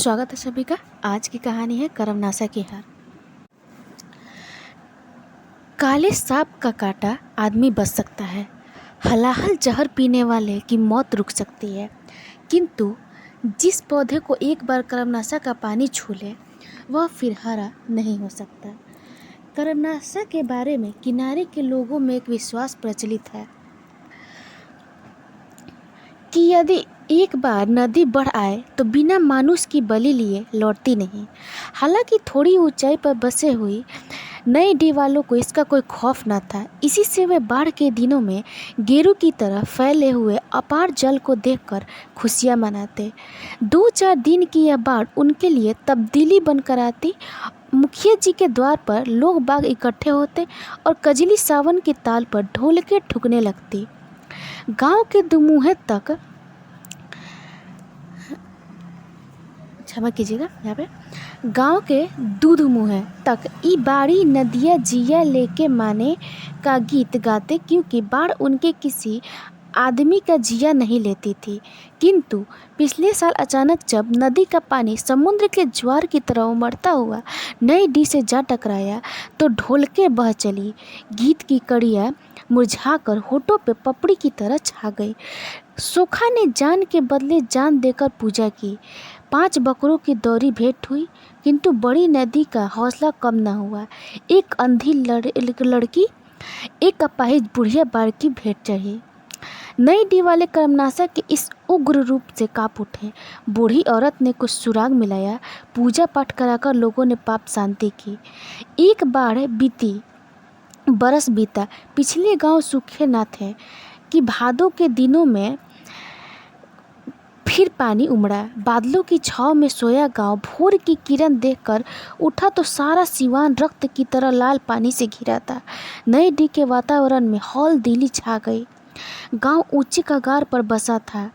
स्वागत है सभी का। आज की कहानी है कर्मनाशा की हार। काले सांप का काटा आदमी बच सकता है, हलाहल जहर पीने वाले की मौत रुक सकती है, किंतु जिस पौधे को एक बार कर्मनाशा का पानी छू ले वह फिर हरा नहीं हो सकता। कर्मनाशा के बारे में किनारे के लोगों में एक विश्वास प्रचलित है कि यदि एक बार नदी बढ़ आए तो बिना मानुष की बलि लिए लौटती नहीं। हालांकि थोड़ी ऊंचाई पर बसे हुई नई डी वालों को इसका कोई खौफ न था। इसी से वे बाढ़ के दिनों में गेरू की तरह फैले हुए अपार जल को देखकर खुशियां मनाते। 2-4 दिन की यह बाढ़ उनके लिए तब्दीली बनकर आती। मुखिया जी के द्वार पर लोग बाग इकट्ठे होते और कजली सावन की ताल पर ढोलकें ठुकने लगती। गांव के दुमुहे तक, क्षमा कीजिएगा, यहाँ पे गांव के दूध मुँह तक ई बाड़ी नदिया जिया लेके माने का गीत गाते, क्योंकि बाढ़ उनके किसी आदमी का जिया नहीं लेती थी। किंतु पिछले साल अचानक जब नदी का पानी समुद्र के ज्वार की तरह उमड़ता हुआ नई डी से जा टकराया तो ढोलके बह चली। गीत की कड़ियाँ मुरझाकर होठों पे पपड़ी की तरह छा गई। सोखा ने जान के बदले जान देकर पूजा की। 5 बकरों की दौरी भेंट हुई, किंतु बड़ी नदी का हौसला कम न हुआ। एक अंधी लड़की, एक अपाहिज बुढ़िया बाढ़ की भेंट चढ़ी। नई डी वाले कर्मनाशा के इस उग्र रूप से कांप उठे। बूढ़ी औरत ने कुछ सुराग मिलाया, पूजा पाठ कराकर लोगों ने पाप शांति की। एक बाढ़ बीती बरस बीता। पिछले गांव सूखे न थे कि भादों के दिनों में फिर पानी उमड़ा। बादलों की छाव में सोया गांव भोर की किरण देखकर उठा तो सारा सिवान रक्त की तरह लाल पानी से घिरा था। नई डी के वातावरण में हौल दिली छा गई। गांव ऊंची कगार पर बसा था,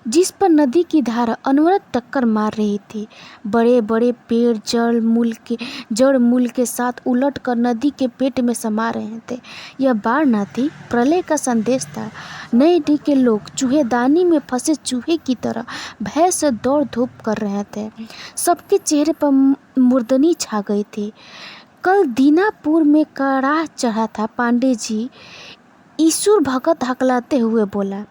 जिस पर नदी की धारा अनवरत टक्कर मार रही थी। बड़े बड़े पेड़ जड़ मूल के साथ उलट कर नदी के पेट में समा रहे थे। यह बाढ़ न थी, प्रलय का संदेश था। नई डी के लोग चूहेदानी में फंसे चूहे की तरह भय से दौड़ धूप कर रहे थे। सबके चेहरे पर मुर्दनी छा गई थी। कल दीनापुर में कड़ाह चढ़ा था। पांडे जी ईश्वर भगत हकलाते हुए बोला।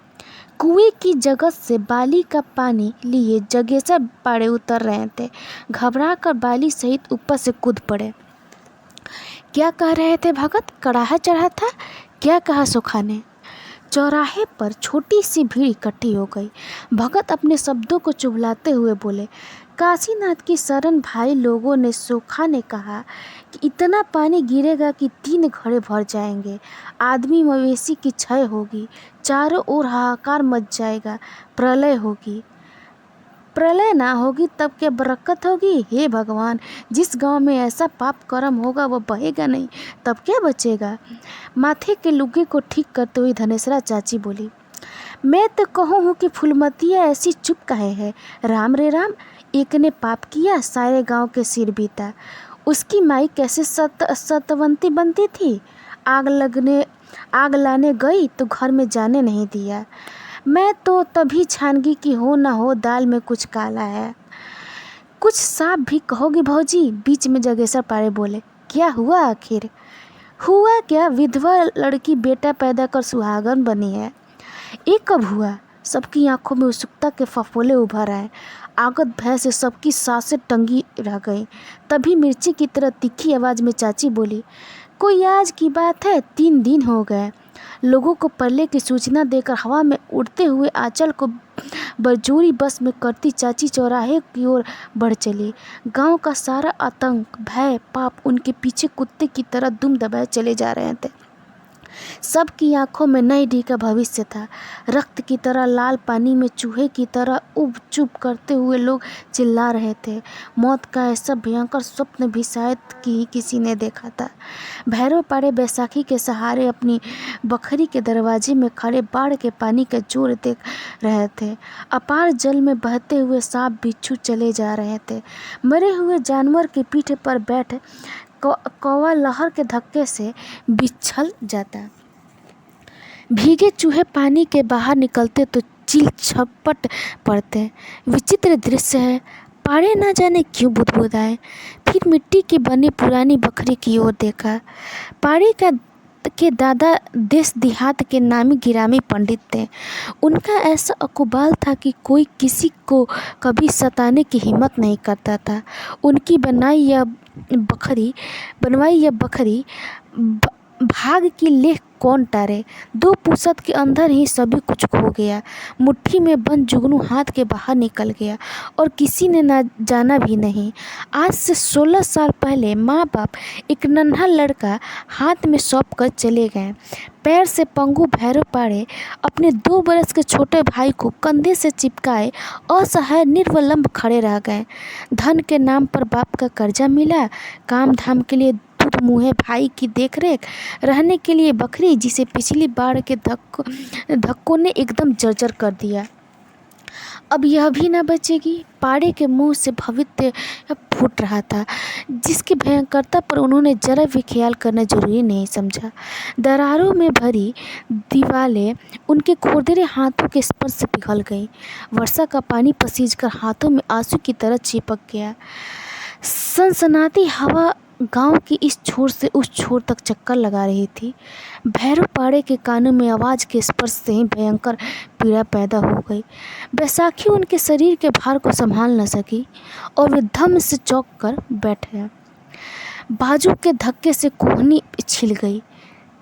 कुएं की जगत से बाली का पानी लिए जगेसर पाड़े उतर रहे थे। घबराकर बाली सहित ऊपर से कूद पड़े। क्या कह रहे थे भगत? कड़ाहा चढ़ा था? क्या कहा सोखा ने? चौराहे पर छोटी सी भीड़ इकट्ठी हो गई। भगत अपने शब्दों को चुभलाते हुए बोले। काशीनाथ की शरण भाई लोगों ने सोखा ने कहा कि इतना पानी गिरेगा कि 3 घड़े भर जाएंगे। आदमी मवेशी की क्षय होगी, चारों ओर हाहाकार मच जाएगा, प्रलय होगी। प्रलय ना होगी तब क्या बरकत होगी? हे भगवान, जिस गांव में ऐसा पाप कर्म होगा वह बहेगा नहीं, तब क्या बचेगा? माथे के लुग्गे को ठीक करते हुए धनेश्वरा चाची बोली। मैं तो कहूँ हूँ कि फुलमतिया ऐसी चुप काहे है? राम रे राम, एक ने पाप किया, सारे गांव के सिर बीता। उसकी माई कैसे सतवंती बनती थी? आग लाने गई तो घर में जाने नहीं दिया। मैं तो तभी छानगी कि हो ना हो दाल में कुछ काला है। कुछ साफ भी कहोगी भौजी? बीच में जगेसर पारे बोले। क्या हुआ आखिर? हुआ क्या? विधवा लड़की बेटा पैदा कर सुहागन बनी है। ये कब हुआ? सबकी आंखों में उत्सुकता के फफोले उभर आए। आगत भय से सबकी सांसें टंगी रह गई। तभी मिर्ची की तरह तीखी आवाज में चाची बोली। कोई आज की बात है, 3 दिन हो गए। लोगों को प्रलय की सूचना देकर हवा में उड़ते हुए आंचल को बरजोरी बस में करती चाची चौराहे की ओर बढ़ चली। गांव का सारा आतंक, भय, पाप उनके पीछे कुत्ते की तरह दुम दबाए चले जा रहे थे। सबकी आंखों में नई डी का भविष्य था। रक्त की तरह लाल पानी में चूहे की तरह उब चुप करते हुए लोग चिल्ला रहे थे। मौत का ऐसा भयंकर स्वप्न भी शायद किसी ने देखा था। भैरव पाड़े बैसाखी के सहारे अपनी बखरी के दरवाजे में खड़े बाढ़ के पानी का जोर देख रहे थे। अपार जल में बहते हुए सांप बिच्छू चले जा रहे थे। मरे हुए जानवर की पीठ पर बैठ कौवा लहर के धक्के से बिछल जाता। भीगे चूहे पानी के बाहर निकलते तो चील छपट पड़ते। विचित्र दृश्य है। पाड़े ना जाने क्यों बुदबुदाए। फिर मिट्टी की बनी पुरानी बकरी की ओर देखा। पाड़े के दादा देश देहात के नामी गिरामी पंडित थे। उनका ऐसा अकुबाल था कि कोई किसी को कभी सताने की हिम्मत नहीं करता था। उनकी बनवाई यह बखरी भाग की लेख कौन टारे। 2 पुसत के अंदर ही सभी कुछ खो गया। मुट्ठी में बंद जुगनू हाथ के बाहर निकल गया और किसी ने ना जाना भी नहीं। आज से 16 साल पहले माँ बाप एक नन्हा लड़का हाथ में सौंप कर चले गए। पैर से पंगु भैरव पाड़े अपने 2 बरस के छोटे भाई को कंधे से चिपकाए असहाय निर्वलंब खड़े रह गए। धन के नाम पर बाप का कर्जा मिला, काम धाम के लिए दूध मुँहे भाई की देखरेख, रहने के लिए बकरी जिसे पिछली बाढ़ के धक्कों ने एकदम जर्जर कर दिया। अब यह भी न बचेगी। पाड़े के मुंह से भविष्य फूट रहा था, जिसकी भयंकरता पर उन्होंने जरा भी ख्याल करना जरूरी नहीं समझा। दरारों में भरी दीवारें उनके खुरदरे हाथों के स्पर्श से पिघल गई। वर्षा का पानी पसीजकर हाथों में आंसू की तरह चिपक गया। सनसनाती हवा गांव की इस छोर से उस छोर तक चक्कर लगा रही थी। भैरव पाड़े के कानों में आवाज़ के स्पर्श से ही भयंकर पीड़ा पैदा हो गई। बैसाखी उनके शरीर के भार को संभाल न सकी और वे धम से चौंक कर बैठ गए। बाजू के धक्के से कोहनी छिल गई।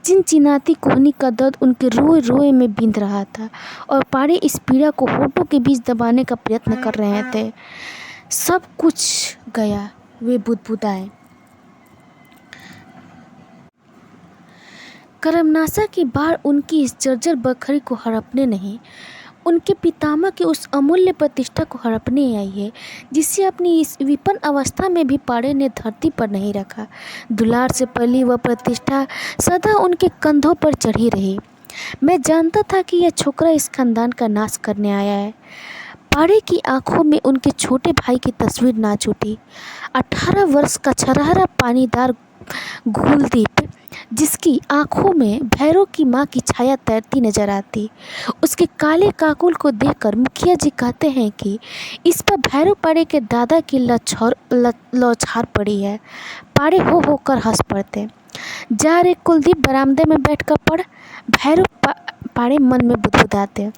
चिनचिनाती कोहनी का दर्द उनके रोए रोए में बिंध रहा था और पाड़े इस पीड़ा को होठों के बीच दबाने का प्रयत्न कर रहे थे। सब कुछ गया, वे बुदबुदाए। कर्मनाशा की बाढ़ उनकी इस जर्जर बखरी को हड़पने नहीं, उनके पितामह की उस अमूल्य प्रतिष्ठा को हड़पने आई है, जिसे अपनी इस विपन्न अवस्था में भी पाड़े ने धरती पर नहीं रखा। दुलार से पली वह प्रतिष्ठा सदा उनके कंधों पर चढ़ी रही। मैं जानता था कि यह छोकरा इस खानदान का नाश करने आया है। पाड़े की आंखों में उनके छोटे भाई की तस्वीर नाच उठी। 18 वर्ष का छरहरा पानीदार घूलदीप, जिसकी आंखों में भैरव की माँ की छाया तैरती नजर आती। उसके काले काकुल को देखकर मुखिया जी कहते हैं कि इस पर भैरव पाड़े के दादा की लौछार पड़ी है। पाड़े हो कर हंस पड़ते। जा रे कुलदीप, बरामदे में बैठ कर पढ़। भैरव पाड़े मन में बुदबुदाते।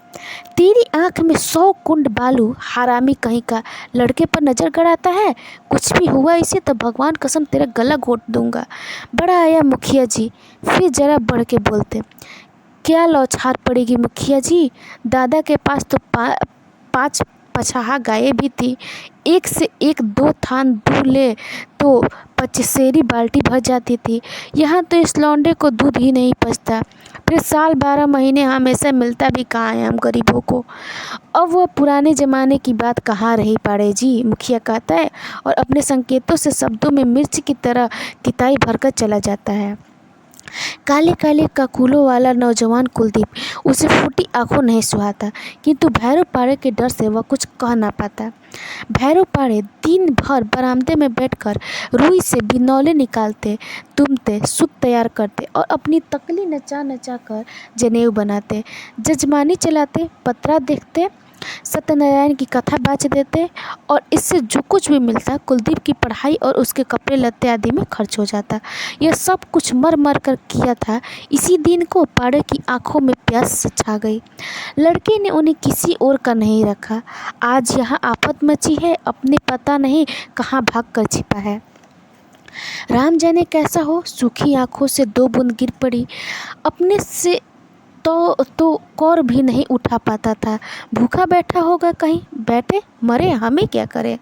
तेरी आंख में 100 कुंड बालू, हरामी कहीं का, लड़के पर नजर गड़ाता है। कुछ भी हुआ इसे तो भगवान कसम तेरा गला घोट दूंगा। बड़ा आया मुखिया जी। फिर जरा बढ़ के बोलते, क्या लौछार पड़ेगी मुखिया जी, दादा के पास तो 5 पछाहा गायें भी थी। एक से एक 2 थान दूध ले तो 25 बाल्टी भर जाती थी। यहाँ तो इस लौंडे को दूध ही नहीं पचता। फिर साल 12 महीने हमेशा मिलता भी कहाँ है हम गरीबों को। अब वह पुराने ज़माने की बात कहाँ रही पाड़े जी, मुखिया कहता है और अपने संकेतों से शब्दों में मिर्च की तरह किताई भरकर चला जाता है। काले काले काकुलों वाला नौजवान कुलदीप उसे फूटी आंखों नहीं सुहाता, किंतु भैरव पाड़े के डर से वह कुछ कह ना पाता। भैरव पाड़े दिन भर बरामदे में बैठकर रुई से बिनौले निकालते, तुमते, सूत तैयार करते और अपनी तकली नचा नचा कर जनेऊ बनाते, जजमानी चलाते, पत्रा देखते, सत्यनारायण की कथा बाँच देते और इससे जो कुछ भी मिलता कुलदीप की पढ़ाई और उसके कपड़े लत्ते आदि में खर्च हो जाता। यह सब कुछ मर मर कर किया था। इसी दिन को पाड़े की आंखों में प्यास छा गई। लड़के ने उन्हें किसी और का नहीं रखा। आज यहाँ आफत मची है, अपने पता नहीं कहाँ भाग कर छिपा है। राम जाने कैसा हो। सूखी आंखों से 2 बूंद गिर पड़ी। अपने से तो कौर भी नहीं उठा पाता था। भूखा बैठा होगा कहीं। बैठे मरे, हमें क्या करें,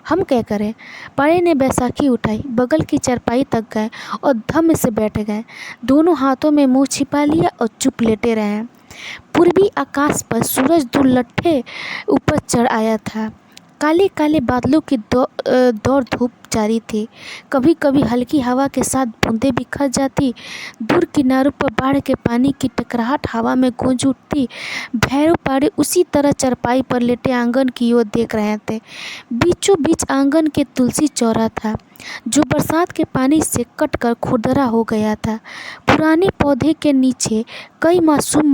हम क्या करें। पाड़े ने बैसाखी उठाई, बगल की चरपाई तक गए और धम से बैठ गए। दोनों हाथों में मुंह छिपा लिया और चुप लेटे रहे। पूर्वी आकाश पर सूरज दुलट्ठे ऊपर चढ़ आया था। काले काले बादलों की दौड़ धूप जारी थी। कभी कभी हल्की हवा के साथ बूंदें बिखर जाती। दूर किनारों पर बाढ़ के पानी की टकराहट हवा में गूंज उठती। भैरव पाड़े उसी तरह चरपाई पर लेटे आंगन की ओर देख रहे थे। बीचों बीच आंगन के तुलसी चौरा था, जो बरसात के पानी से कटकर खुरदरा हो गया था। पुराने पौधे के नीचे कई मासूम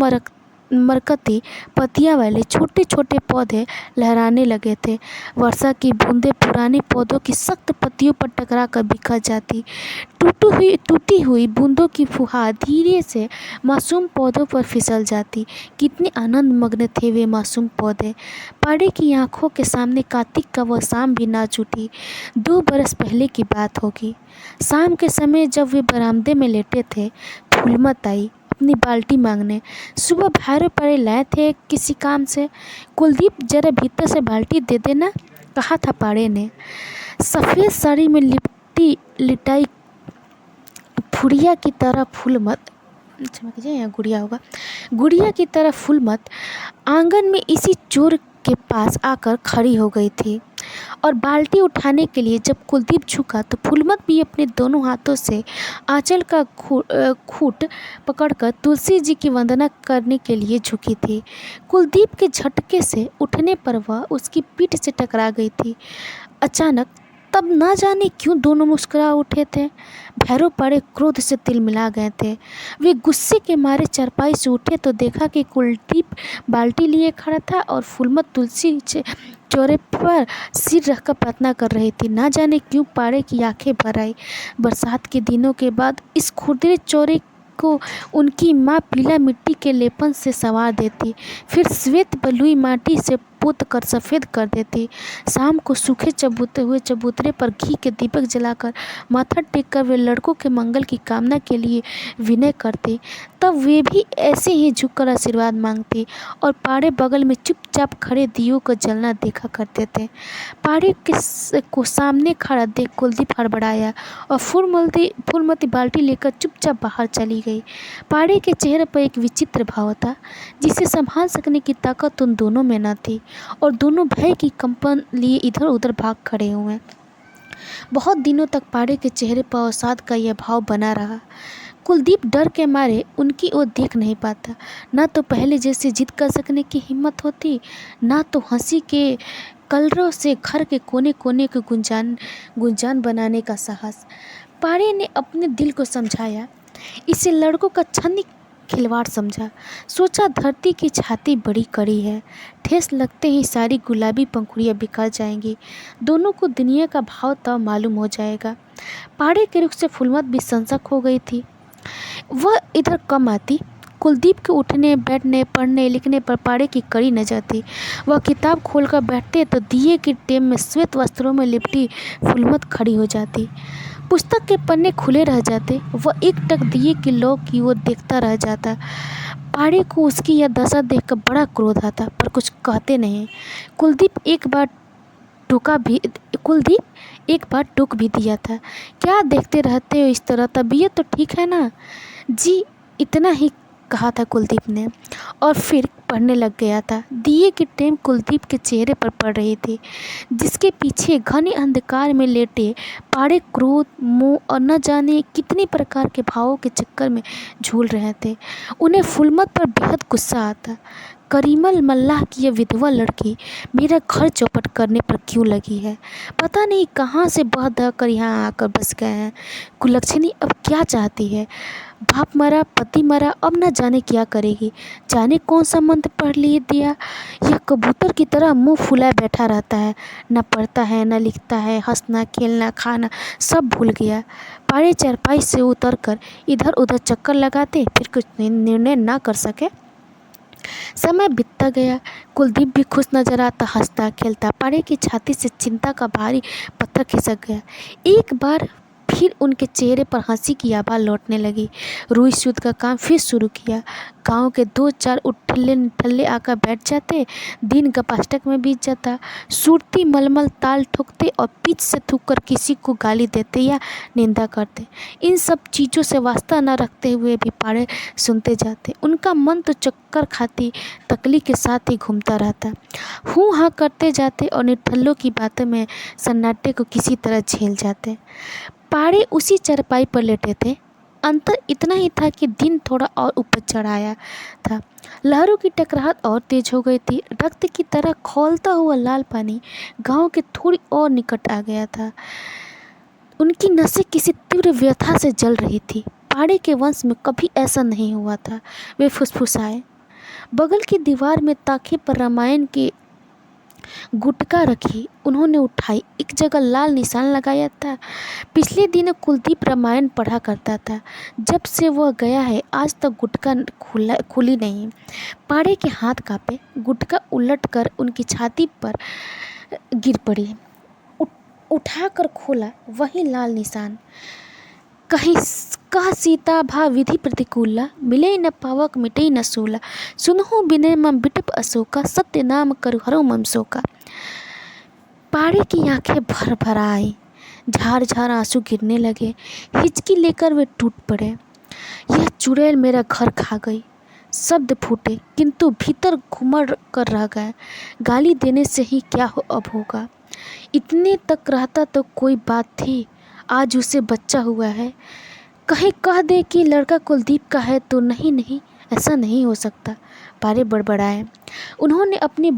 मरकती पत्तियां वाले छोटे छोटे पौधे लहराने लगे थे। वर्षा की बूंदें पुराने पौधों की सख्त पत्तियों पर टकरा कर बिखर जाती। टूटी हुई बूंदों की फुहार धीरे से मासूम पौधों पर फिसल जाती। कितने आनंद मग्न थे वे मासूम पौधे। पाड़े की आंखों के सामने कार्तिक का वह शाम भी नाच उठी। 2 बरस पहले की बात होगी। शाम के समय जब वे बरामदे में लेटे थे, फूलमत आई अपनी बाल्टी मांगने। सुबह भैरो पड़े लाए थे किसी काम से। कुलदीप, जरा भीतर से बाल्टी दे देना, कहा था पाड़े ने। सफ़ेद साड़ी में लिटाई फुड़िया की तरह फूलमत, क्षमा कीजिए यहाँ गुड़िया होगा, गुड़िया की तरह फूलमत आंगन में इसी चोर के पास आकर खड़ी हो गई थी। और बाल्टी उठाने के लिए जब कुलदीप झुका तो फूलमत भी अपने दोनों हाथों से आंचल का खूंट पकड़कर तुलसी जी की वंदना करने के लिए झुकी थी। कुलदीप के झटके से उठने पर वह उसकी पीठ से टकरा गई थी। अचानक तब न जाने क्यों दोनों मुस्कुरा उठे थे। भैरव पड़े क्रोध से तिलमिला गए थे। वे गुस्से के मारे चारपाई से उठे तो देखा कि कुलदीप बाल्टी लिए खड़ा था और फूलमत तुलसी चौरे पर सिर रखकर प्रार्थना कर रही थी। ना जाने क्यों पाड़े की आंखें भर आई। बरसात के दिनों के बाद इस खुरदरे चौरे को उनकी माँ पीला मिट्टी के लेपन से संवार देती, फिर श्वेत बलुई माटी से पोत कर सफ़ेद कर देती। शाम को सूखे चबूते हुए चबूतरे पर घी के दीपक जलाकर माथा टेक कर वे लड़कों के मंगल की कामना के लिए विनय करते। तब वे भी ऐसे ही झुककर आशीर्वाद मांगते और पाड़े बगल में चुपचाप खड़े दियों को जलना देखा करते थे। पाड़े को सामने खड़ा देख कुलदीप हड़बड़ाया और फूलमती बाल्टी लेकर चुपचाप बाहर चली गई। पाड़े के चेहरे पर एक विचित्र भाव था, जिसे संभाल सकने की ताकत उन दोनों में न थी और दोनों भय की कंपन लिए इधर उधर भाग खड़े हुए। बहुत दिनों तक पाड़े के चेहरे पर अवसाद का यह भाव बना रहा। कुलदीप डर के मारे उनकी ओर देख नहीं पाता। ना तो पहले जैसे जिद कर सकने की हिम्मत होती, ना तो हंसी के कलरव से घर के कोने कोने को गुंजान बनाने का साहस। पाड़े ने अपने दिल को समझाया, इसे लड़कों का क्षणिक खिलवाड़ समझा। सोचा धरती की छाती बड़ी कड़ी है, ठेस लगते ही सारी गुलाबी पंखुड़ियाँ बिखर जाएंगी। दोनों को दुनिया का भाव तब मालूम हो जाएगा। पाड़े के रुख से फूलमत भी संसक हो गई थी। वह इधर कम आती। कुलदीप के उठने बैठने पढ़ने लिखने पर पाड़े की कड़ी नजर थी। वह किताब खोलकर बैठते तो दिए की टेम में श्वेत वस्त्रों में लिपटी फूलमत खड़ी हो जाती। पुस्तक के पन्ने खुले रह जाते। वह एकटक दिए की लौ की ओर देखता रह जाता। पाड़े को उसकी यह दशा देखकर बड़ा क्रोध आता, पर कुछ कहते नहीं। कुलदीप एक बार टोक भी दिया था, क्या देखते रहते हो इस तरह, तबीयत तो ठीक है ना जी, इतना ही कहा था कुलदीप ने और फिर पढ़ने लग गया था। दिए की टेम कुलदीप के चेहरे पर पड़ रही थी, जिसके पीछे घने अंधकार में लेटे पाड़े क्रोध, मोह और न जाने कितने प्रकार के भावों के चक्कर में झूल रहे थे। उन्हें फूलमत पर बेहद गुस्सा आता। करीमल मल्लाह की यह विधवा लड़की मेरा घर चौपट करने पर क्यों लगी है? पता नहीं कहाँ से बह दह कर यहाँ आकर बस गए हैं। कुलक्षणी अब क्या चाहती है? बाप मरा, पति मरा, अब न जाने क्या करेगी। जाने कौन सा मंत्र पढ़ लिए दिया। यह कबूतर की तरह मुंह फुलाए बैठा रहता है, न पढ़ता है न लिखता है, हंसना खेलना खाना सब भूल गया। पाड़े चारपाई से उतरकर इधर उधर चक्कर लगाते, फिर कुछ निर्णय ना कर सके। समय बीतता गया। कुलदीप भी खुश नजर आता, हंसता खेलता। पाड़े की छाती से चिंता का भारी पत्थर खिसक गया। एक बार फिर उनके चेहरे पर हंसी की आभा लौटने लगी। रुई सूत का काम फिर शुरू किया। गांव के 2-4 उठल्ले निठल्ले आकर बैठ जाते। दिन गपाष्टक में बीत जाता। सुरती मलमल ताल ठोकते और पीछ से थूककर किसी को गाली देते या निंदा करते। इन सब चीज़ों से वास्ता न रखते हुए भी पाड़े सुनते जाते। उनका मन तो चक्कर खाती तकली के साथ ही घूमता रहता। हूँ हाँ करते जाते और निठल्लों की बातों में सन्नाटे को किसी तरह झेल जाते। पाड़े उसी चारपाई पर लेटे थे। अंतर इतना ही था कि दिन थोड़ा और ऊपर चढ़ आया था। लहरों की टकराहट और तेज हो गई थी। रक्त की तरह खौलता हुआ लाल पानी गांव के थोड़ी और निकट आ गया था। उनकी नसें किसी तीव्र व्यथा से जल रही थी। पाड़े के वंश में कभी ऐसा नहीं हुआ था। वे फुसफुसाए, बगल की दीवार में ताखे पर रामायण के गुटका रखी उन्होंने उठाई। एक जगह लाल निशान लगाया था। पिछले दिनों कुलदीप रामायण पढ़ा करता था। जब से वह गया है आज तक गुटका खुली नहीं। पाड़े के हाथ कांपे। गुटका उलटकर उनकी छाती पर गिर पड़ी। उठाकर खोला, वही लाल निशान। कहीं कह सीता भा विधि प्रतिकूला, मिले न पावक मिटे न सूला, सुनहु बिनय मम बिटप अशोका, सत्य नाम करु हरो मम शोका। पाड़े की आंखें भर भर आई। झार झार आंसू गिरने लगे। हिचकी लेकर वे टूट पड़े। यह चुड़ैल मेरा घर खा गई। शब्द फूटे किंतु भीतर घुमड़ कर रह गए। गाली देने से ही क्या अब होगा। इतने तक रहता तो कोई बात थी, आज उसे बच्चा हुआ है। कहीं कह दे कि लड़का कुलदीप का है तो नहीं नहीं, ऐसा नहीं हो सकता। पारे बड़बड़ाए। उन्होंने अपने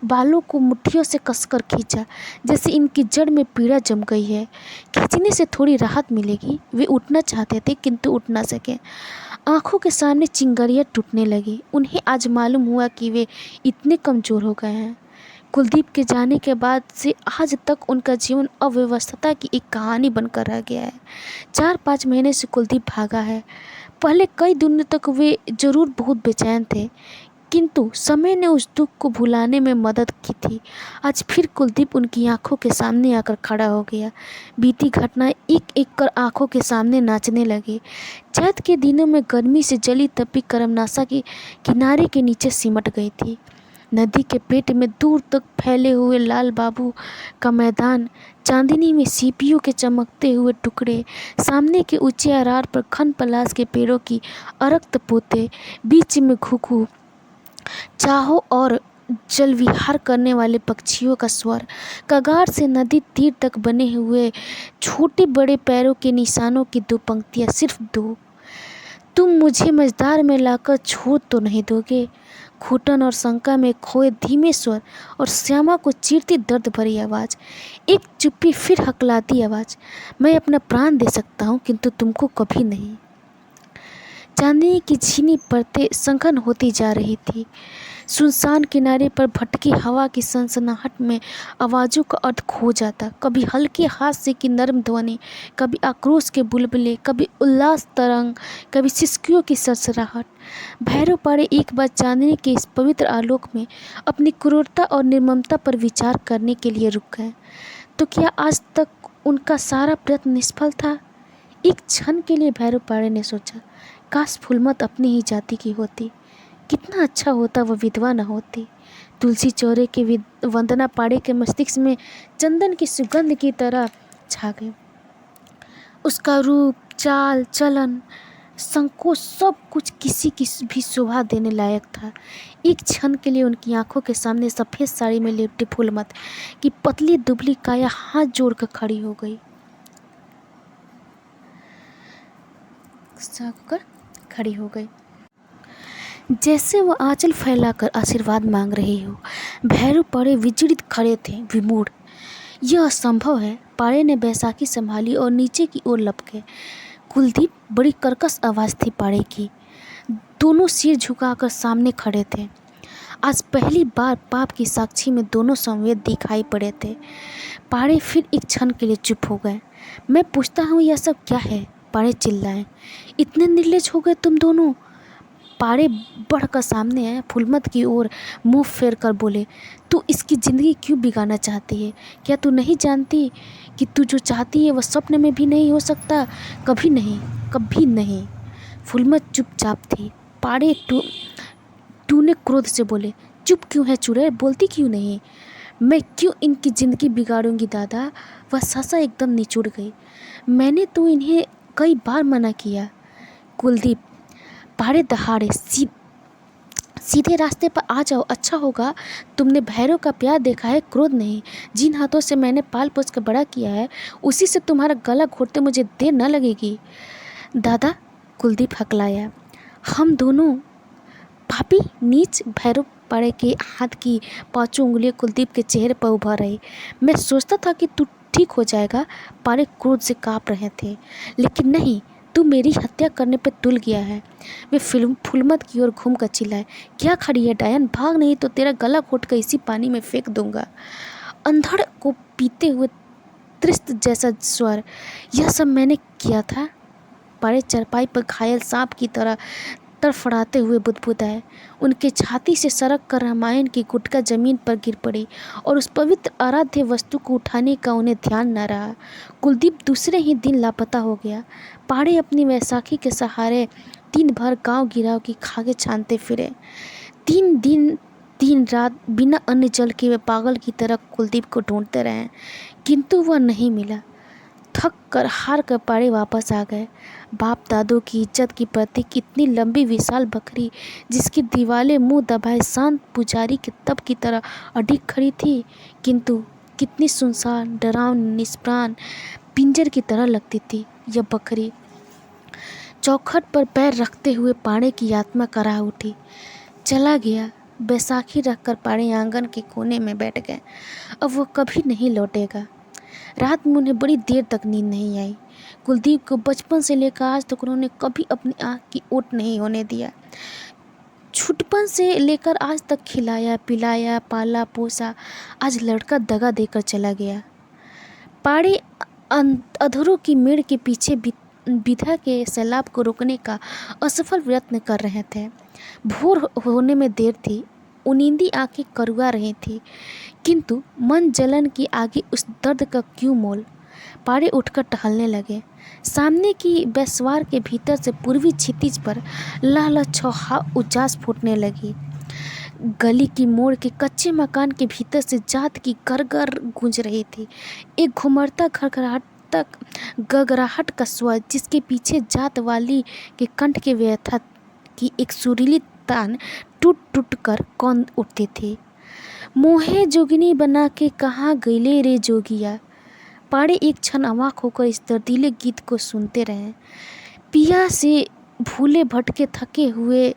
बालों को मुट्ठियों से कसकर खींचा, जैसे इनकी जड़ में पीड़ा जम गई है। खींचने से थोड़ी राहत मिलेगी। वे उठना चाहते थे किंतु उठ ना सके। आंखों के सामने चिंगारियां टूटने लगी। उन्हें आज मालूम हुआ कि वे इतने कमज़ोर हो गए हैं। कुलदीप के जाने के बाद से आज तक उनका जीवन अव्यवस्था की एक कहानी बनकर रह गया है। 4-5 महीने से कुलदीप भागा है। पहले कई दिनों तक वे जरूर बहुत बेचैन थे, किंतु समय ने उस दुख को भुलाने में मदद की थी। आज फिर कुलदीप उनकी आंखों के सामने आकर खड़ा हो गया। बीती घटनाएं एक एक कर आंखों के सामने नाचने लगी। चैत के दिनों में गर्मी से जली तपी करमनासा के किनारे के नीचे सिमट गई थी। नदी के पेट में दूर तक फैले हुए लाल बाबू का मैदान, चांदनी में सीपियों के चमकते हुए टुकड़े, सामने के ऊंचे अरार पर खन पलाश के पेड़ों की अरक्त पोते, बीच में घुघू चाहो और जल विहार करने वाले पक्षियों का स्वर, कगार से नदी तीर तक बने हुए छोटे बड़े पैरों के निशानों की 2 पंक्तियां, सिर्फ 2। तुम मुझे मझधार में लाकर छोड़ तो नहीं दोगे। घुटन और शंका में खोए धीमे स्वर और श्यामा को चीरती दर्द भरी आवाज़। एक चुप्पी फिर हकलाती आवाज़। मैं अपना प्राण दे सकता हूँ किंतु तुमको कभी नहीं। चांदनी की झीनी परतें संघन होती जा रही थी। सुनसान किनारे पर भटकी हवा की सनसनाहट में आवाज़ों का अर्थ खो जाता। कभी हल्के हास्य की नरम ध्वनि, कभी आक्रोश के बुलबुले, कभी उल्लास तरंग, कभी सिसकियों की सरसराहट। भैरव पाड़े एक बार चांदनी के इस पवित्र आलोक में अपनी क्रूरता और निर्ममता पर विचार करने के लिए रुक गए। तो क्या आज तक उनका सारा प्रयत्न निष्फल था? एक क्षण के लिए भैरव पाड़े ने सोचा, काश फूलमत अपनी ही जाति की होती। कितना अच्छा होता वह विधवा न होती। तुलसी चौरे के वंदना पाड़े के मस्तिष्क में चंदन की सुगंध की तरह छा गई। उसका रूप, चाल, चलन, संकोच सब कुछ किसी की भी शोभा देने लायक था। एक क्षण के लिए उनकी आंखों के सामने सफ़ेद साड़ी में लिपटी फूलमत की पतली दुबली काया हाथ जोड़कर खड़ी हो गई। जैसे वह आंचल फैलाकर आशीर्वाद मांग रही हो। भैरव पाड़े विचलित खड़े थे, विमूढ़। यह असंभव है। पाड़े ने बैसाखी संभाली और नीचे की ओर लपके। कुलदीप, बड़ी कर्कश आवाज़ थी पाड़े की। दोनों सिर झुकाकर सामने खड़े थे। आज पहली बार पाप की साक्षी में दोनों संवेद दिखाई पड़े थे। पाड़े फिर एक क्षण के लिए चुप हो गए। मैं पूछता हूँ यह सब क्या है? पाड़े चिल्लाए। इतने निर्लज हो गए तुम दोनों? पाड़े बढ़कर सामने आए, फूलमत की ओर मुंह फेर कर बोले, तू इसकी ज़िंदगी क्यों बिगाड़ना चाहती है? क्या तू नहीं जानती कि तू जो चाहती है वह स्वप्न में भी नहीं हो सकता? कभी नहीं, कभी नहीं। फूलमत चुपचाप थी। पाड़े टूने क्रोध से बोले, चुप क्यों है चुड़ैल? बोलती क्यों नहीं? मैं क्यों इनकी ज़िंदगी बिगाड़ूंगी दादा? वह सहसा एकदम निचुड़ गई। मैंने तो इन्हें कई बार मना किया। कुलदीप, पाड़े दहाड़े, सीधे रास्ते पर आ जाओ, अच्छा होगा। तुमने भैरव का प्यार देखा है, क्रोध नहीं। जिन हाथों से मैंने पाल पोस कर बड़ा किया है उसी से तुम्हारा गला घोटते मुझे देर न लगेगी। दादा, कुलदीप हकलाया, हम दोनों पापी नीच। भैरव पाड़े के हाथ की 5 उंगलियां कुलदीप के चेहरे पर उभर रही। मैं सोचता था कि तू ठीक हो जाएगा। पाड़े क्रोध से काँप रहे थे, लेकिन नहीं, तू मेरी हत्या करने पे तुल गया है। वे फुलमत की ओर घूम कर चिल्लाए, क्या खड़ी है डायन, भाग नहीं तो तेरा गला घोट कर इसी पानी में फेंक दूंगा। अंधड़ को पीते हुए त्रिस्त जैसा स्वर, यह सब मैंने किया था। पाड़े चरपाई पर घायल सांप की तरह तड़फड़ाते हुए बुदबुदाए। उनके छाती से सरक कर रामायण की गुटका जमीन पर गिर पड़ी और उस पवित्र आराध्य वस्तु को उठाने का उन्हें ध्यान न रहा। कुलदीप दूसरे ही दिन लापता हो गया। पाड़े अपनी वैसाखी के सहारे दिन भर गांव गिराव की खाके छानते फिरे। 3 दिन 3 रात बिना अन्न जल के वे पागल की तरह कुलदीप को ढूंढते रहे, किंतु वह नहीं मिला। थक कर हार कर पाड़े वापस आ गए। बाप दादों की इज्जत की प्रतीक इतनी लंबी विशाल बकरी, जिसकी दीवारें मुंह दबाए शांत पुजारी के तब की तरह अडिग खड़ी थी, किंतु कितनी सुनसान, डरावनी, निष्प्राण, पिंजर की तरह लगती थी यह बकरी। चौखट पर पैर रखते हुए पाड़े की आत्मा कराह उठी। चला गया। बैसाखी रखकर पाड़े आंगन के कोने में बैठ गए। अब वो कभी नहीं लौटेगा। रात में उन्हें बड़ी देर तक नींद नहीं आई। कुलदीप को बचपन से लेकर आज तक उन्होंने कभी अपनी आँख की ओट नहीं होने दिया। छुटपन से लेकर आज तक खिलाया पिलाया पाला पोसा, आज लड़का दगा देकर चला गया। पाड़े अधरों की मेड़ के पीछे विधा के सैलाब को रोकने का असफल प्रयत्न कर रहे थे। भोर होने में देर थी। उनींदी आंखें करुआ रही थी, किंतु मन जलन की आगे उस दर्द का क्यों मोल। पाड़े उठकर टहलने लगे। सामने की बैसवार के भीतर से पूर्वी क्षितिज पर लहलहा उजास फूटने लगी। गली की मोड़ के कच्चे मकान के भीतर से जात की गरगर गूंज रही थी। एक घुमरता गगराहट का स्वर, जिसके पीछे जात वाली के कंठ के व्यथा की एक सुरीली तान टूट टूट कर कौन उठती थी। मोहे जोगिनी बना के कहाँ गईले रे जोगिया। पाड़े एक क्षण अवाक होकर इस दर्दीले गीत को सुनते रहे। पिया से भूले भटके थके हुए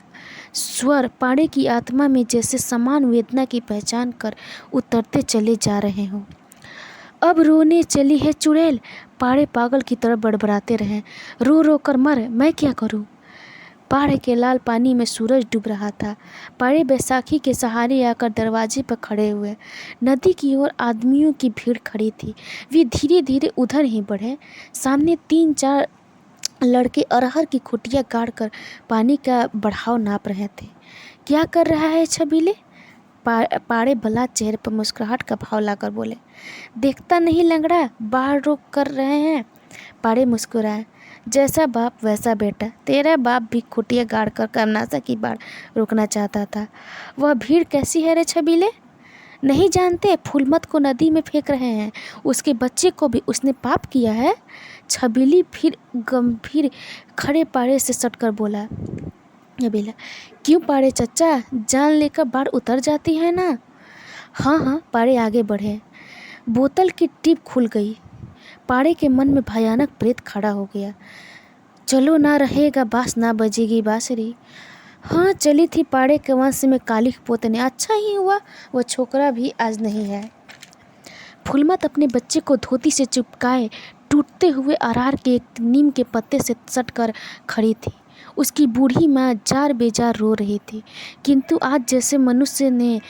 स्वर पाड़े की आत्मा में जैसे समान वेदना की पहचान कर उतरते चले जा रहे हों। अब रोने चली है चुड़ैल, पाड़े पागल की तरह बड़बड़ाते रहे। रो रो कर मर, मैं क्या करूं। पहाड़ के लाल पानी में सूरज डूब रहा था। पाड़े बैसाखी के सहारे आकर दरवाजे पर खड़े हुए। नदी की ओर आदमियों की भीड़ खड़ी थी। वे धीरे धीरे उधर ही बढ़े। सामने 3-4 लड़के अरहर की खुटियाँ गाड़कर पानी का बढ़ाव नाप रहे थे। क्या कर रहा है छबीले। पाड़े भला चेहरे पर मुस्कुराहट का भाव लाकर बोले, देखता नहीं लंगड़ा, बाहर रोक कर रहे हैं। पाड़े मुस्कुराए, जैसा बाप वैसा बेटा। तेरा बाप भी खुटिया गाड़ कर कर्मनाशा की बाढ़ रोकना चाहता था। वह भीड़ कैसी है रे छबीले, नहीं जानते? फूलमत को नदी में फेंक रहे हैं। उसके बच्चे को भी उसने पाप किया है। छबीली फिर गंभीर खड़े पाड़े से सटकर बोला, क्यों पाड़े चचा, जान लेकर बाढ़ उतर जाती है ना। हाँ हाँ, पाड़े आगे बढ़े। बोतल की टिप खुल गई। पाड़े के मन में भयानक प्रेत खड़ा हो गया। चलो ना रहेगा बास, ना बजेगी बांसुरी। हाँ, चली थी पाड़े के वंश में कालिक पोतने। अच्छा ही हुआ वो छोकरा भी आज नहीं है। फूलमत अपने बच्चे को धोती से चिपकाए टूटते हुए अरार के एक नीम के पत्ते से सटकर खड़ी थी। उसकी बूढ़ी माँ जार बेजार रो रही थी, किंतु आज जैसे मनुष्य ने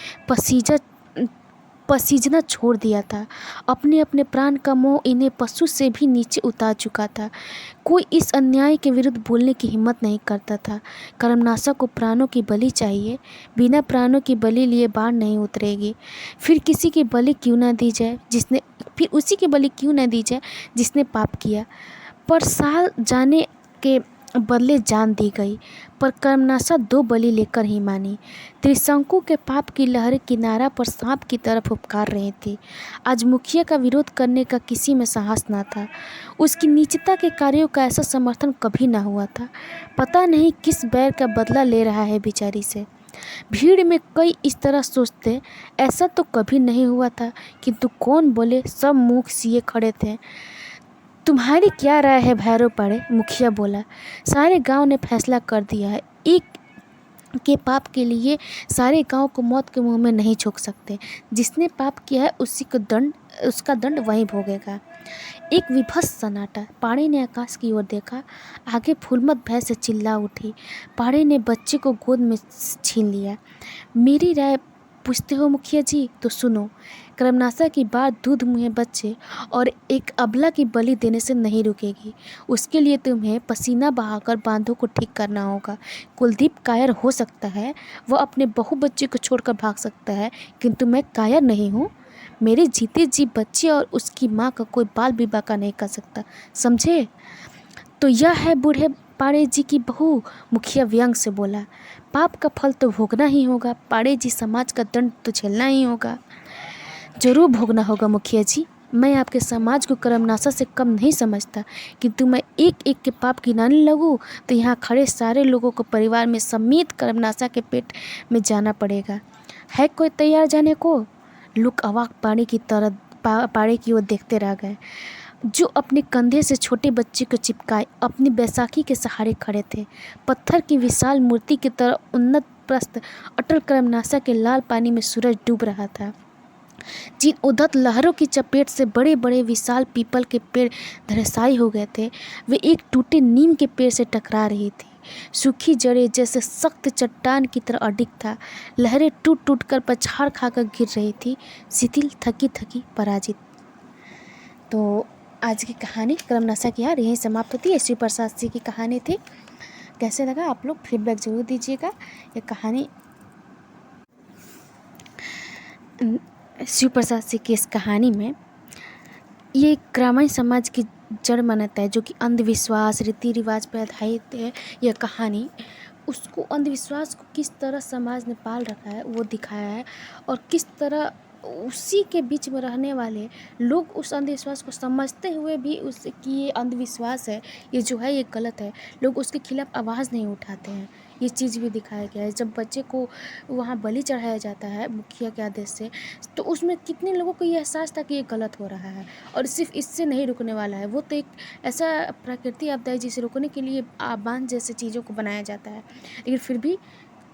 पसीजना छोड़ दिया था। अपने अपने प्राण का मोह इन्हें पशु से भी नीचे उतार चुका था। कोई इस अन्याय के विरुद्ध बोलने की हिम्मत नहीं करता था। कर्मनाशा को प्राणों की बलि चाहिए। बिना प्राणों की बलि लिए बाढ़ नहीं उतरेगी। फिर उसी की बलि क्यों न दी जाए जिसने पाप किया। पर साल जाने के बदले जान दी गई, पर कर्मनाशा 2 बलि लेकर ही मानी। त्रिशंकु के पाप की लहरें किनारा पर सांप की तरफ उपकार रही थी। आज मुखिया का विरोध करने का किसी में साहस न था। उसकी नीचता के कार्यों का ऐसा समर्थन कभी न हुआ था। पता नहीं किस बैर का बदला ले रहा है बेचारी से। भीड़ में कई इस तरह सोचते, ऐसा तो कभी नहीं हुआ था, किंतु कौन बोले, सब मुँह सिए खड़े थे। तुम्हारी क्या राय है भैरव पाड़े, मुखिया बोला। सारे गांव ने फैसला कर दिया है। एक के पाप के लिए सारे गांव को मौत के मुंह में नहीं झोंक सकते। जिसने पाप किया है उसी को दंड उसका दंड वहीं भोगेगा। एक विभत्स सन्नाटा। पाड़े ने आकाश की ओर देखा। आगे फूलमत भय से चिल्ला उठी। पाड़े ने बच्चे को गोद में छीन लिया। मेरी राय पूछते हो मुखिया जी, तो सुनो। कर्मनाशा की बात दूध मुँहे बच्चे और एक अबला की बलि देने से नहीं रुकेगी। उसके लिए तुम्हें पसीना बहाकर बांधों को ठीक करना होगा। कुलदीप कायर हो सकता है, वह अपने बहू बच्चे को छोड़कर भाग सकता है, किंतु मैं कायर नहीं हूँ। मेरे जीते जी बच्चे और उसकी माँ का कोई बाल विवाह का नहीं कर सकता, समझे? तो यह है बूढ़े पाड़े जी की बहू, मुखिया व्यंग से बोला। पाप का फल तो भोगना ही होगा पाड़े जी, समाज का दंड तो झेलना ही होगा। जरूर भोगना होगा मुखिया जी। मैं आपके समाज को कर्मनाशा से कम नहीं समझता, किंतु मैं एक एक के पाप गिनाने लगूं तो यहाँ खड़े सारे लोगों को परिवार में समेत कर्मनाशा के पेट में जाना पड़ेगा। है कोई तैयार जाने को? लोग अवाक पाड़े की ओर देखते रह गए, जो अपने कंधे से छोटे बच्चे को चिपकाए अपनी बैसाखी के सहारे खड़े थे। पत्थर की विशाल मूर्ति की तरह उन्नत प्रस्थ अटल कर्मनाशा के लाल पानी में सूरज डूब रहा था। जिन उद्धत लहरों की चपेट से बड़े बड़े विशाल पीपल के पेड़ धराशायी हो गए थे, वे एक टूटे नीम के पेड़ से टकरा रही थी। सूखी जड़ें जैसे सख्त चट्टान की तरह अडिग था। लहरें टूट टूट कर पछाड़ खाकर गिर रही थी, शिथिल, थकी थकी, पराजित। तो आज की कहानी कर्मनाशा की यार यहीं समाप्त होती है। श्री प्रसाद सिंह की कहानी थी। कैसे लगा आप लोग फीडबैक ज़रूर दीजिएगा। ये कहानी शिव प्रसाद सिंह की इस कहानी में ये ग्रामीण समाज की जड़ मानता है, जो कि अंधविश्वास रीति रिवाज पर आधारित है। यह कहानी उसको अंधविश्वास को किस तरह समाज ने पाल रखा है वो दिखाया है, और किस तरह उसी के बीच में रहने वाले लोग उस अंधविश्वास को समझते हुए भी उसकी ये अंधविश्वास है, ये जो है ये गलत है, लोग उसके खिलाफ आवाज़ नहीं उठाते हैं। ये चीज़ भी दिखाया गया है। जब बच्चे को वहाँ बलि चढ़ाया जाता है मुखिया के आदेश से, तो उसमें कितने लोगों को ये एहसास था कि ये गलत हो रहा है, और सिर्फ इससे नहीं रुकने वाला है। वो तो एक ऐसा प्राकृतिक आपदा है जिसे रोकने के लिए बांध जैसे चीज़ों को बनाया जाता है, लेकिन फिर भी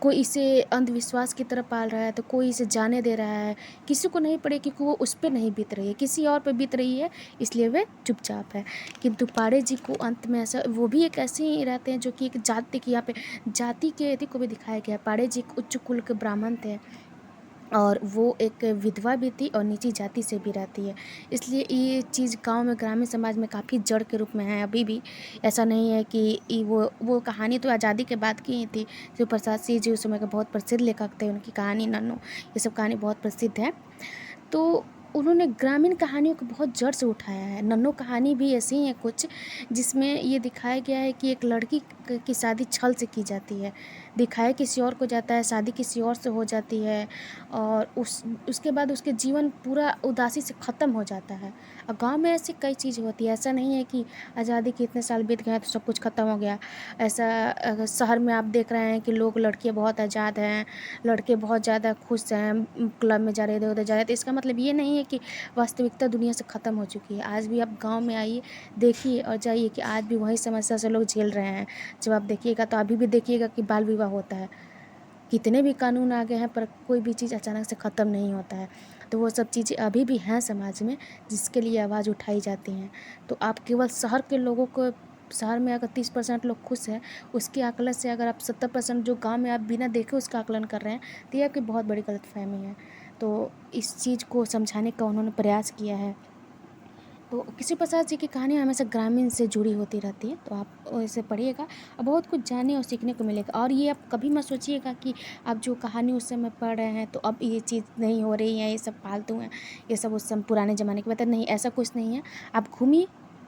कोई इसे अंधविश्वास की तरह पाल रहा है, तो कोई इसे जाने दे रहा है। किसी को नहीं पड़े क्योंकि वो उस पर नहीं बीत रही है, किसी और पे बीत रही है, इसलिए वे चुपचाप है। किंतु पाड़े जी को अंत में ऐसा, वो भी एक ऐसे ही रहते हैं जो कि एक जाति की, यहाँ पे जाति के एथि को भी दिखाया गया है। पाड़े जी एक उच्च कुल के ब्राह्मण थे, और वो एक विधवा भी थी और नीची जाति से भी रहती है, इसलिए ये चीज़ गांव में ग्रामीण समाज में काफ़ी जड़ के रूप में है अभी भी। ऐसा नहीं है कि वो कहानी तो आज़ादी के बाद की ही थी। शिव प्रसाद सिंह जी उस समय के बहुत प्रसिद्ध लेखक थे, उनकी कहानी नन्नू, ये सब कहानी बहुत प्रसिद्ध है। तो उन्होंने ग्रामीण कहानियों को बहुत जड़ से उठाया है। नन्नू कहानी भी ऐसी ही है कुछ, जिसमें ये दिखाया गया है कि एक लड़की की शादी छल से की जाती है, दिखाया किसी और को जाता है, शादी किसी और से हो जाती है, और उसके बाद उसके जीवन पूरा उदासी से ख़त्म हो जाता है। और गांव में ऐसी कई चीज़ें होती है, ऐसा नहीं है कि आज़ादी के इतने साल बीत गए हैं तो सब कुछ ख़त्म हो गया। ऐसा शहर में आप देख रहे हैं कि लोग, लड़कियाँ बहुत आज़ाद हैं, लड़के बहुत ज़्यादा खुश हैं, क्लब में जा रहे, इधर उधर जा रहे, तो इसका मतलब ये नहीं है कि वास्तविकता दुनिया से ख़त्म हो चुकी है। आज भी आप गाँव में आइए, देखिए और जाइए कि आज भी वही समस्या से लोग झेल रहे हैं। जब आप देखिएगा तो अभी भी देखिएगा कि बाल विवाह होता है। कितने भी कानून आ गए हैं, पर कोई भी चीज़ अचानक से ख़त्म नहीं होता है। तो वो सब चीज़ें अभी भी हैं समाज में, जिसके लिए आवाज़ उठाई जाती हैं। तो आप केवल शहर के लोगों को, शहर में अगर 30% लोग खुश हैं, उसके आकलन से अगर आप 70% जो गांव में आप बिना देखे उसका आकलन कर रहे हैं, तो ये आपकी बहुत बड़ी गलतफहमी है। तो इस चीज़ को समझाने का उन्होंने प्रयास किया है। तो किसी प्रसाद जी की कहानी हमेशा ग्रामीण से जुड़ी होती रहती है, तो आप इसे पढ़िएगा और बहुत कुछ जानने और सीखने को मिलेगा। और ये आप कभी मत सोचिएगा कि आप जो कहानी उस समय पढ़ रहे हैं तो अब ये चीज़ नहीं हो रही है, ये सब फालतू हैं, ये सब उस समय पुराने ज़माने की बात है। नहीं, ऐसा कुछ नहीं है। आप घूमिए,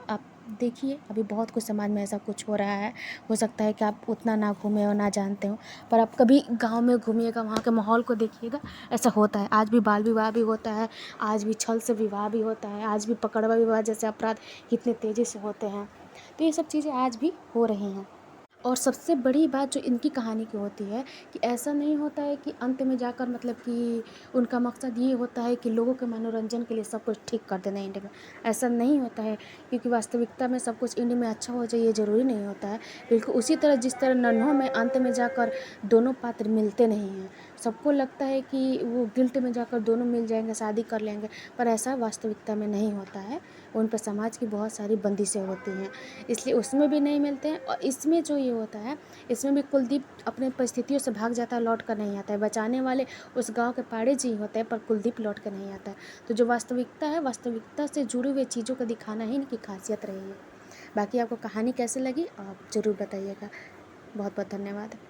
आप देखिए, अभी बहुत कुछ समाज में ऐसा कुछ हो रहा है। हो सकता है कि आप उतना ना घूमे हो, ना जानते हो, पर आप कभी गांव में घूमिएगा, वहाँ के माहौल को देखिएगा, ऐसा होता है। आज भी बाल विवाह भी होता है, आज भी छल से विवाह भी होता है, आज भी पकड़वा विवाह जैसे अपराध कितने तेज़ी से होते हैं। तो ये सब चीज़ें आज भी हो रही हैं। और सबसे बड़ी बात जो इनकी कहानी की होती है कि ऐसा नहीं होता है कि अंत में जाकर, मतलब कि उनका मकसद ये होता है कि लोगों के मनोरंजन के लिए सब कुछ ठीक कर देना इंडिया में। ऐसा नहीं होता है, क्योंकि वास्तविकता में सब कुछ इंडिया में अच्छा हो जाए ये ज़रूरी नहीं होता है। बिल्कुल उसी तरह जिस तरह नन्हों में अंत में जाकर दोनों पात्र मिलते नहीं हैं, सबको लगता है कि वो गिल्ट में जाकर दोनों मिल जाएंगे, शादी कर लेंगे, पर ऐसा वास्तविकता में नहीं होता है। उन पर समाज की बहुत सारी बंदिशें होती हैं, इसलिए उसमें भी नहीं मिलते हैं। और इसमें जो ये होता है, इसमें भी कुलदीप अपने परिस्थितियों से भाग जाता है, लौट कर नहीं आता है। बचाने वाले उस गांव के पाड़े जी होते हैं, पर कुलदीप लौट कर नहीं आता है। तो जो वास्तविकता है, वास्तविकता से जुड़ी हुई चीज़ों को दिखाना ही इनकी खासियत रही है। बाकी आपको कहानी कैसे लगी आप ज़रूर बताइएगा। बहुत बहुत धन्यवाद।